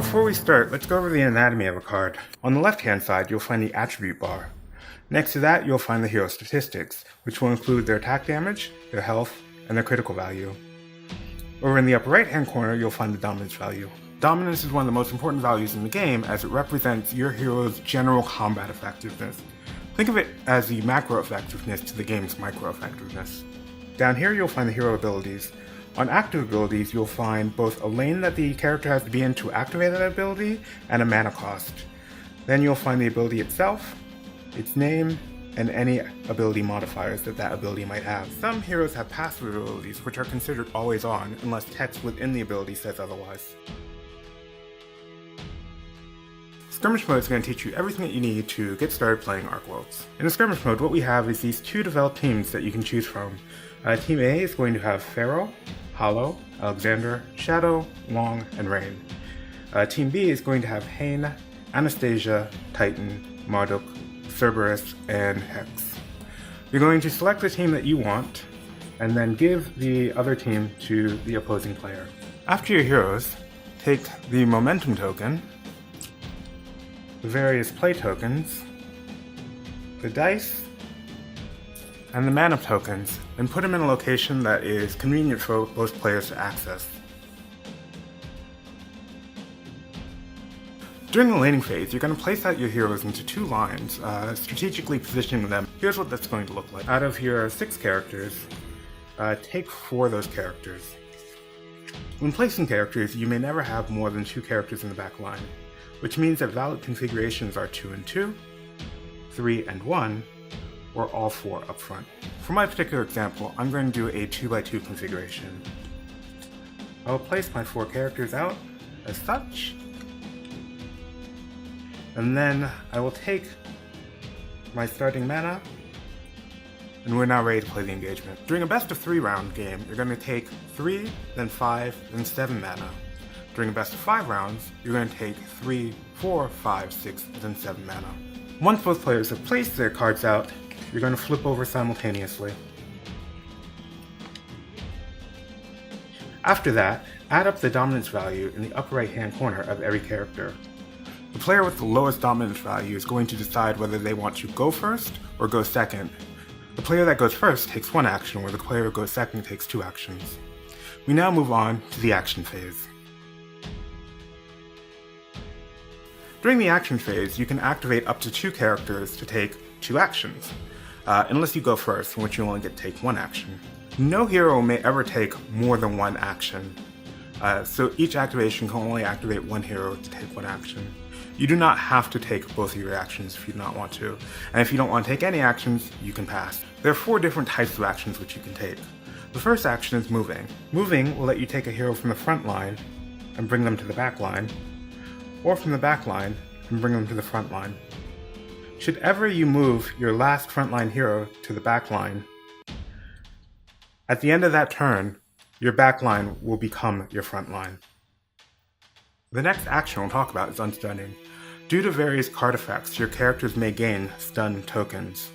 Before we start, let's go over the anatomy of a card. On the left-hand side, you'll find the attribute bar. Next to that, you'll find the hero statistics, which will include their attack damage, their health, and their critical value. Over in the upper right-hand corner, you'll find the dominance value. Dominance is one of the most important values in the game as it represents your hero's general combat effectiveness. Think of it as the macro effectiveness to the game's micro effectiveness. Down here, you'll find the hero abilities. On active abilities, you'll find both a lane that the character has to be in to activate that ability, and a mana cost. Then you'll find the ability itself, its name, and any ability modifiers that that ability might have. Some heroes have passive abilities, which are considered always on, unless text within the ability says otherwise. Skirmish mode is going to teach you everything that you need to get started playing Ark Worlds. In the skirmish mode, what we have is these two developed teams that you can choose from. Team A is going to have Pharaoh, Hollow, Alexander, Shadow, Long, and Rain. Team B is going to have Hain, Anastasia, Titan, Marduk, Cerberus, and Hex. You're going to select the team that you want, and then give the other team to the opposing player. After your heroes, take the momentum token, the various play tokens, the dice, and the mana tokens, and put them in a location that is convenient for both players to access. During the laning phase, you're going to place out your heroes into two lines, strategically positioning them. Here's what that's going to look like. Out of your 6 characters, take 4 of those characters. When placing characters, you may never have more than 2 characters in the back line, which means that valid configurations are 2 and 2, 3 and 1, or all 4 up front. For my particular example, I'm going to do a 2x2 configuration. I will place my 4 characters out as such, and then I will take my starting mana, and we're now ready to play the engagement. During a best of 3 round game, you're going to take 3, then 5, then 7 mana. During a best of 5 rounds, you're going to take 3, 4, 5, 6, then 7 mana. Once both players have placed their cards out, you're going to flip over simultaneously. After that, add up the dominance value in the upper right hand corner of every character. The player with the lowest dominance value is going to decide whether they want to go first or go second. The player that goes first takes 1 action, where the player who goes second takes 2 actions. We now move on to the action phase. During the action phase, you can activate up to 2 characters to take 2 actions, unless you go first, in which you only get to take 1 action. No hero may ever take more than 1 action, so each activation can only activate 1 hero to take 1 action. You do not have to take both of your actions if you do not want to, and if you don't want to take any actions, you can pass. There are 4 different types of actions which you can take. The first action is moving. Moving will let you take a hero from the front line and bring them to the back line, or from the back line and bring them to the front line. Should ever you move your last frontline hero to the back line, at the end of that turn, your back line will become your front line. The next action we'll talk about is unstunning. Due to various card effects, your characters may gain stun tokens.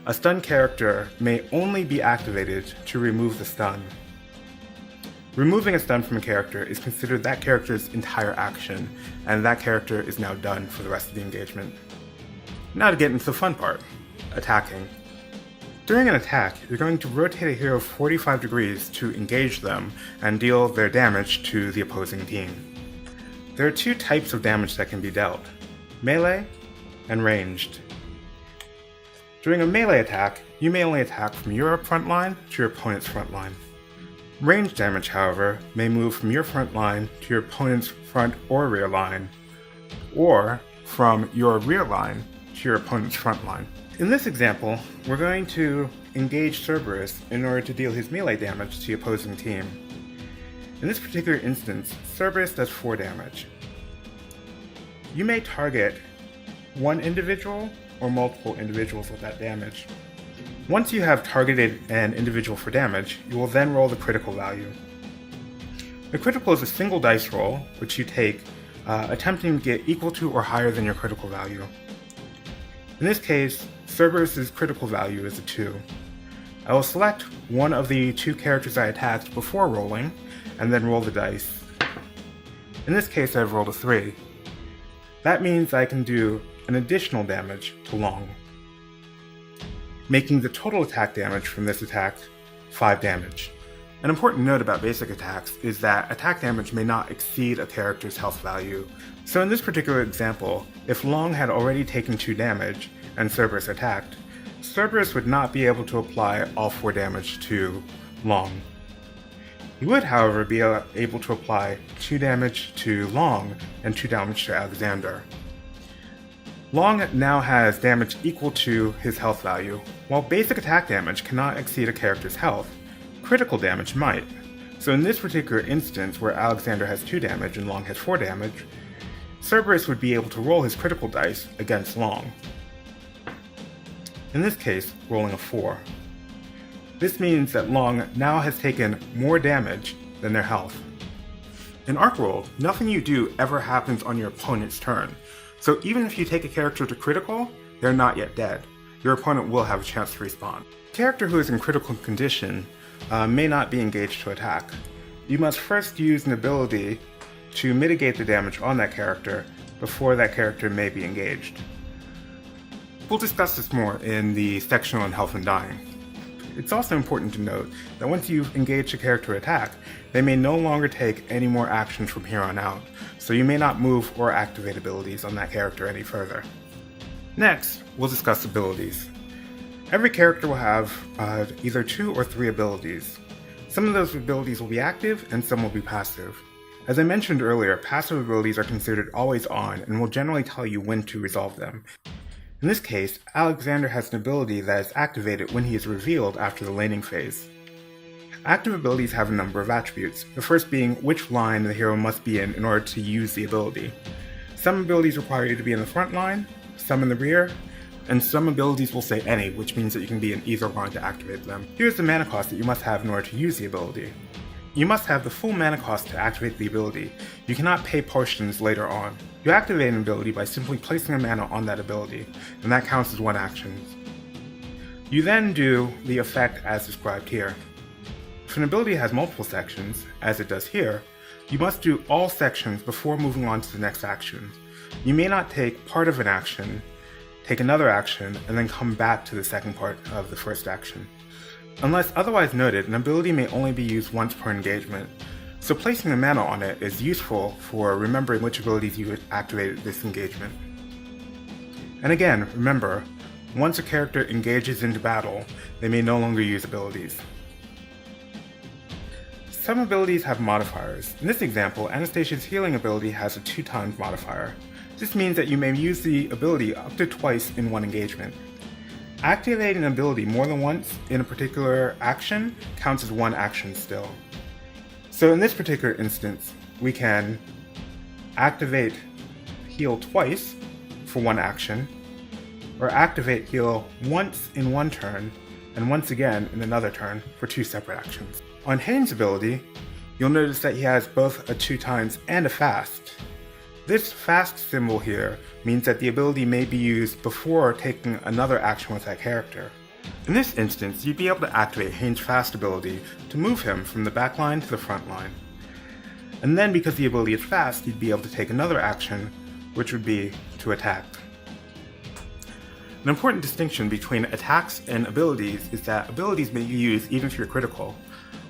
A stun character may only be activated to remove the stun. Removing a stun from a character is considered that character's entire action, and that character is now done for the rest of the engagement. Now to get into the fun part, attacking. During an attack, you're going to rotate a hero 45 degrees to engage them and deal their damage to the opposing team. There are 2 types of damage that can be dealt, melee and ranged. During a melee attack, you may only attack from your front line to your opponent's front line. Ranged damage, however, may move from your front line to your opponent's front or rear line, or from your rear line to your opponent's front line. In this example, we're going to engage Cerberus in order to deal his melee damage to the opposing team. In this particular instance, Cerberus does 4 damage. You may target 1 individual or multiple individuals with that damage. Once you have targeted an individual for damage, you will then roll the critical value. The critical is a single dice roll, which you take, attempting to get equal to or higher than your critical value. In this case, Cerberus' critical value is a 2. I will select one of the 2 characters I attacked before rolling, and then roll the dice. In this case, I've rolled a 3. That means I can do an additional damage to Long, making the total attack damage from this attack 5 damage. An important note about basic attacks is that attack damage may not exceed a character's health value. So in this particular example, if Long had already taken 2 damage and Cerberus attacked, Cerberus would not be able to apply all 4 damage to Long. He would, however, be able to apply 2 damage to Long and 2 damage to Alexander. Long now has damage equal to his health value. While basic attack damage cannot exceed a character's health, critical damage might. So in this particular instance, where Alexander has 2 damage and Long has 4 damage, Cerberus would be able to roll his critical dice against Long. In this case, rolling a 4. This means that Long now has taken more damage than their health. In Ark World, nothing you do ever happens on your opponent's turn, so even if you take a character to critical, they're not yet dead. Your opponent will have a chance to respawn. A character who is in critical condition may not be engaged to attack. You must first use an ability to mitigate the damage on that character before that character may be engaged. We'll discuss this more in the section on health and dying. It's also important to note that once you've engaged a character attack, they may no longer take any more actions from here on out, so you may not move or activate abilities on that character any further. Next, we'll discuss abilities. Every character will have either 2 or 3 abilities. Some of those abilities will be active and some will be passive. As I mentioned earlier, passive abilities are considered always on and will generally tell you when to resolve them. In this case, Alexander has an ability that is activated when he is revealed after the laning phase. Active abilities have a number of attributes, the first being which line the hero must be in order to use the ability. Some abilities require you to be in the front line, some in the rear, and some abilities will say any, which means that you can be in either line to activate them. Here's the mana cost that you must have in order to use the ability. You must have the full mana cost to activate the ability. You cannot pay portions later on. You activate an ability by simply placing a mana on that ability, and that counts as 1 action. You then do the effect as described here. If an ability has multiple sections, as it does here, you must do all sections before moving on to the next action. You may not take part of an action, take another action, and then come back to the second part of the first action. Unless otherwise noted, an ability may only be used once per engagement, so placing a mana on it is useful for remembering which abilities you activated this engagement. And again, remember, once a character engages into battle, they may no longer use abilities. Some abilities have modifiers. In this example, Anastasia's healing ability has a 2x modifier. This means that you may use the ability up to twice in one engagement. Activating an ability more than once in a particular action counts as 1 action still. So in this particular instance, we can activate heal twice for 1 action, or activate heal once in 1 turn, and once again in another turn for 2 separate actions. On Hayne's ability, you'll notice that he has both a 2x and a fast. This fast symbol here means that the ability may be used before taking another action with that character. In this instance, you'd be able to activate Hayne's fast ability to move him from the back line to the front line. And then because the ability is fast, you'd be able to take another action, which would be to attack. An important distinction between attacks and abilities is that abilities may be used even if you're critical.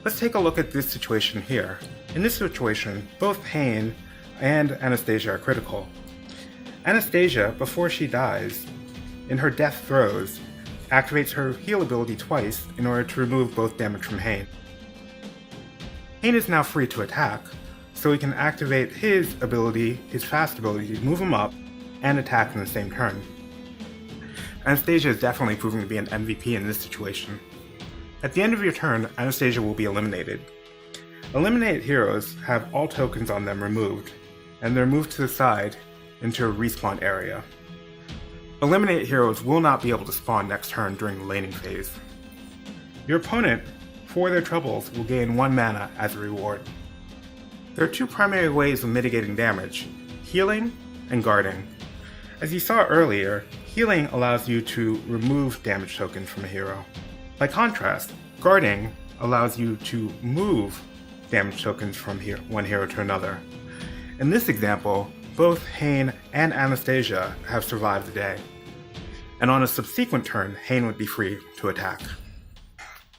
Let's take a look at this situation here. In this situation, both Hayne and Anastasia are critical. Anastasia, before she dies, in her death throes, activates her heal ability twice in order to remove both damage from Hayne. Hayne is now free to attack, so he can activate his ability, his fast ability, to move him up and attack in the same turn. Anastasia is definitely proving to be an MVP in this situation. At the end of your turn, Anastasia will be eliminated. Eliminated heroes have all tokens on them removed, and they're moved to the side into a respawn area. Eliminated heroes will not be able to spawn next turn during the laning phase. Your opponent, for their troubles, will gain 1 mana as a reward. There are 2 primary ways of mitigating damage: healing and guarding. As you saw earlier, healing allows you to remove damage tokens from a hero. By contrast, guarding allows you to move damage tokens from one hero to another. In this example, both Hayne and Anastasia have survived the day, and on a subsequent turn, Hayne would be free to attack.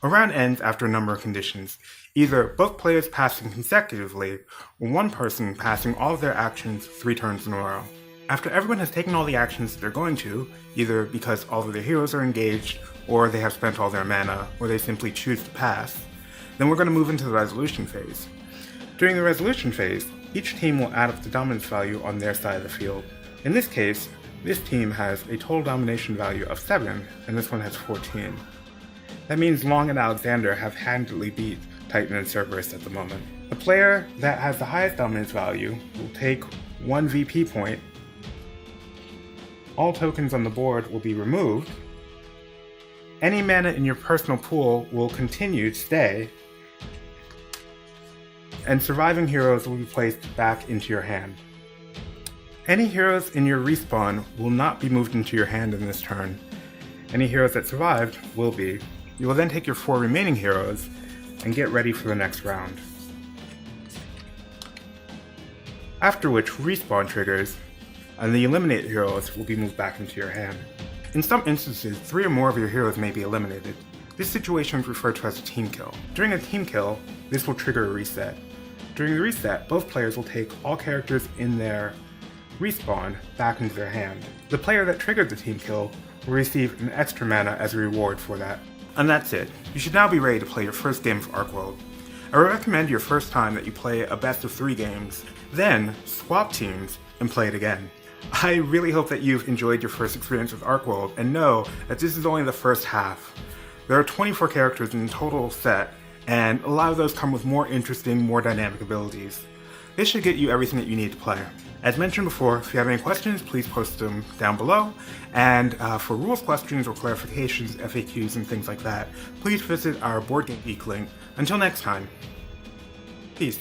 A round ends after a number of conditions, either both players passing consecutively, or one person passing all of their actions 3 turns in a row. After everyone has taken all the actions that they're going to, either because all of their heroes are engaged, or they have spent all their mana, or they simply choose to pass, then we're going to move into the resolution phase. During the resolution phase, each team will add up the dominance value on their side of the field. In this case, this team has a total domination value of 7, and this one has 14. That means Long and Alexander have handily beat Titan and Cerberus at the moment. The player that has the highest dominance value will take 1 VP point, all tokens on the board will be removed, any mana in your personal pool will continue to stay, and surviving heroes will be placed back into your hand. Any heroes in your respawn will not be moved into your hand in this turn. Any heroes that survived will be. You will then take your 4 remaining heroes and get ready for the next round. After which respawn triggers, and the eliminated heroes will be moved back into your hand. In some instances, 3 or more of your heroes may be eliminated. This situation is referred to as a team kill. During a team kill, this will trigger a reset. During the reset, both players will take all characters in their respawn back into their hand. The player that triggered the team kill will receive an extra mana as a reward for that. And that's it. You should now be ready to play your first game of Ark World. I would recommend your first time that you play a best of 3 games, then swap teams and play it again. I really hope that you've enjoyed your first experience with Ark World, and know that this is only the first half. There are 24 characters in the total set, and a lot of those come with more interesting, more dynamic abilities. This should get you everything that you need to play. As mentioned before, if you have any questions, please post them down below, and for rules questions or clarifications, FAQs, and things like that, please visit our Board Game Geek link. Until next time, peace.